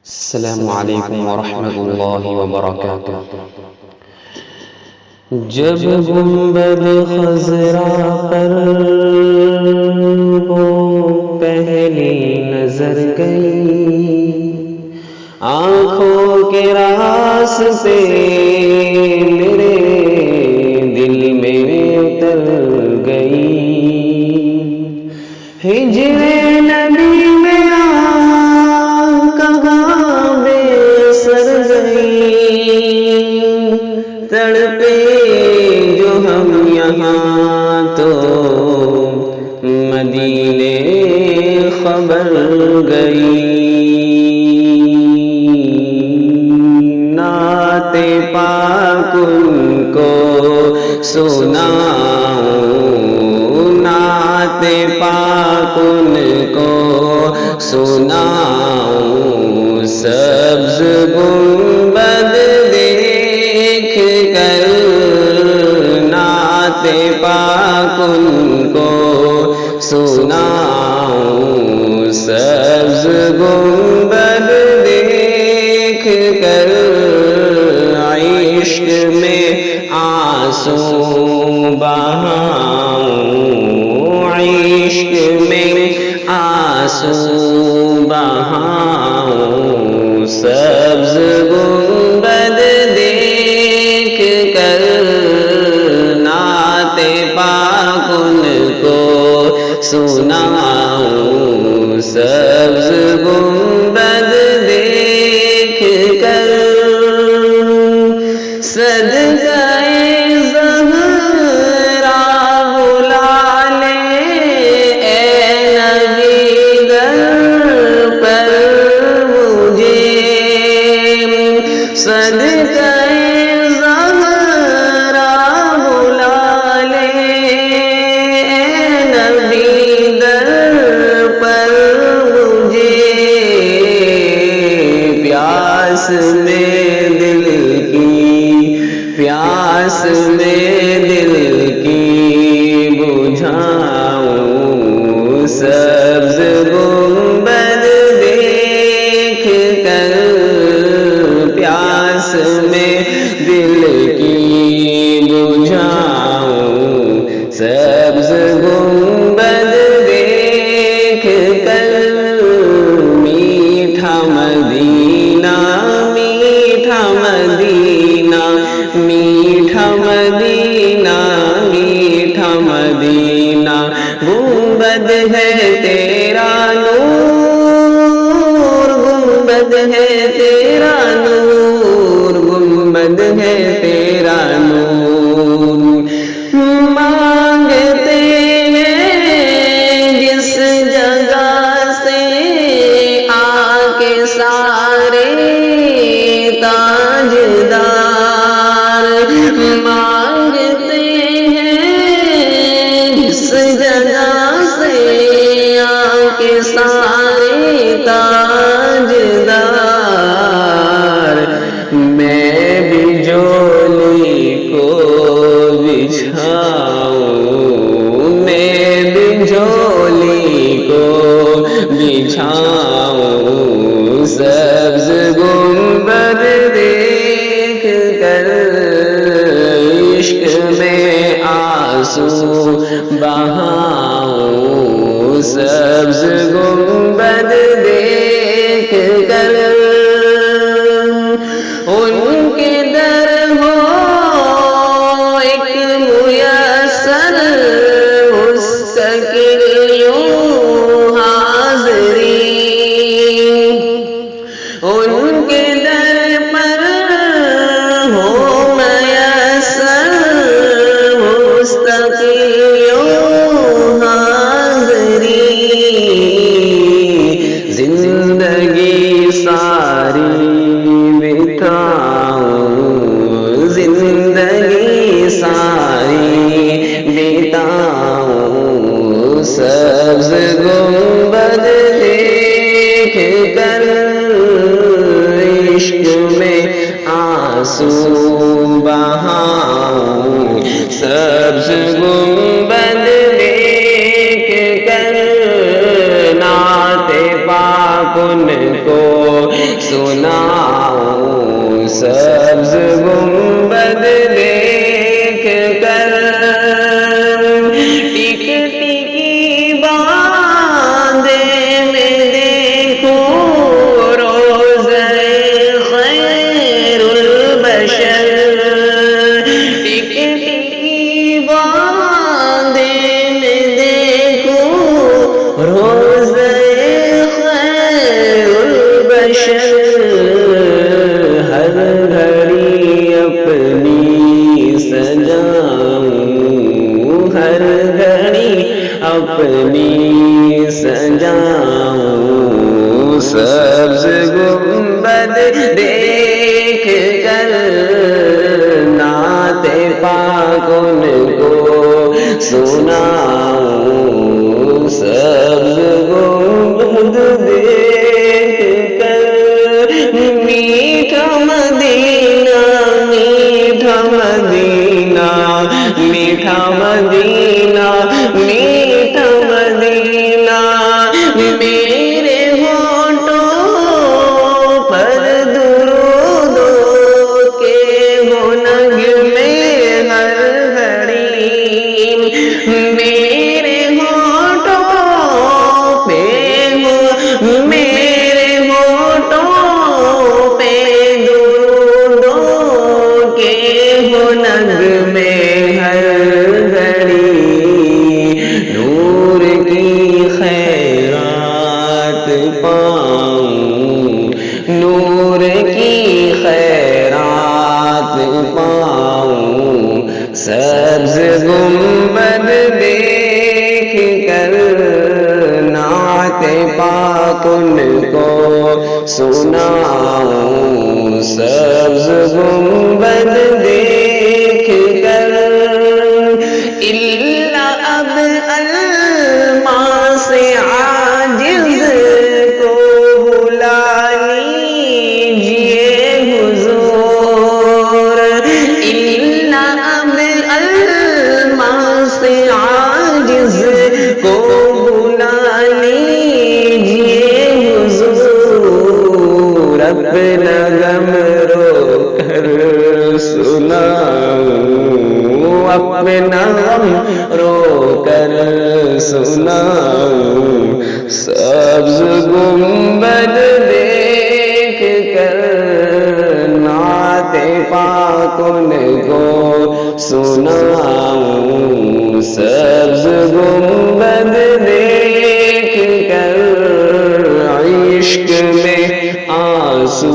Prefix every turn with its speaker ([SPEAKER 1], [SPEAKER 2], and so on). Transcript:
[SPEAKER 1] السلام علیکم ورحمۃ اللہ وبرکاتہ۔ جب گنبد خضرا پر وہ پہلی نظر گئی، آنکھوں کے راستے میرے دل میں اتر گئی، ہجر نبی میں تڑپے جو ہم یہاں تو مدینے خبر گئی، نعت پاک ان کو سناؤں، نعت پاک ان کو سناؤں، سبز گنبد دیکھ کر نعت پاک ان کو سناؤں، سبز گنبد دیکھ کر عشق میں آنسو بہاؤں، عشق میں آنسو بہاؤں، سبز گنبد دیکھ کر نعت پاک ان کو سناؤں، سبز گنبد دیکھ کر صدقے زہرا بلا لے اے نبی در پر مجھے، صدقے زہرا بلا لے اے نبی در پر مجھے، پیاس میں دل کی، پیاس میں دل کی بجھاؤں، سبز گنبد دیکھ کر پیاس میں دل کی بجھاؤں، سبز گنبد دیکھ کر میٹھا مدینہ، میٹھا مدینہ، میٹھا مدینہ، میٹھا مدینہ، گنبد ہے تیرا نور، گنبد ہے تیرا نور، گنبد ہے تیرا نور، مانگتے ہیں جس جگہ سے آ کے سارے تاجدار، مانگتے ہیں جس جگہ سے آ کے سارے تاجدار، میں بھی جولی کو بچھاؤں، میں بھی جولی کو بچھاؤں، سبز گنبد دیکھ کر عشق میں آنسو بہاؤں، سبز گنبد دیکھ کر ان کے در ہو ایک میسر مستقل یوں حاضری، ان کے در پر ہو میسر مستقل یوں حاضری، زندگی ساری بتاؤں، زندگی ساری بتاؤں، سبز گنبد دیکھ کر عشق میں آنسو بہاؤں، سبز گنبد دیکھ کر نعت پاک ان کو سناؤں سبز گنبد دیکھ کر ٹک ٹکی باندے میں دیکھوں روزہ خیر البشر ٹک ٹکی باندے میں دیکھوں روزہ خیر البشر ہر گھڑی اپنی سجاؤں ہر گھڑی اپنی سجاؤں سبز گنبد دیکھ کر نعت پاک ان کو سناؤں سبز گنبد دیکھ کر میٹھا مدینہ میٹھا مدینہ میٹھا مدینہ میٹھا مدینہ میرے ہونٹوں پر درود کے ہو نغمے ہر گھڑی میرے ہونٹوں پہ ہو میرے ہونٹوں پہ درود کے ہو نغمے ہر گھڑی نور کی خیرات پاؤں نور کی خیرات پاؤں سبز گنبد دیکھ کر نعت پاک ان کو سناؤں سبز گنبد دیکھ کر الا اب الماس عاجز کو بلا لیجیے حضور الا اب الماس عاجز کو بلا لیجیے حضور اپنا غم رو کر سناؤں اپنا غم رو کر سناؤں سبز گنبد دیکھ کر نعت پاک ان کو سناؤں سبز گنبد دیکھ کر عشق میں آنسو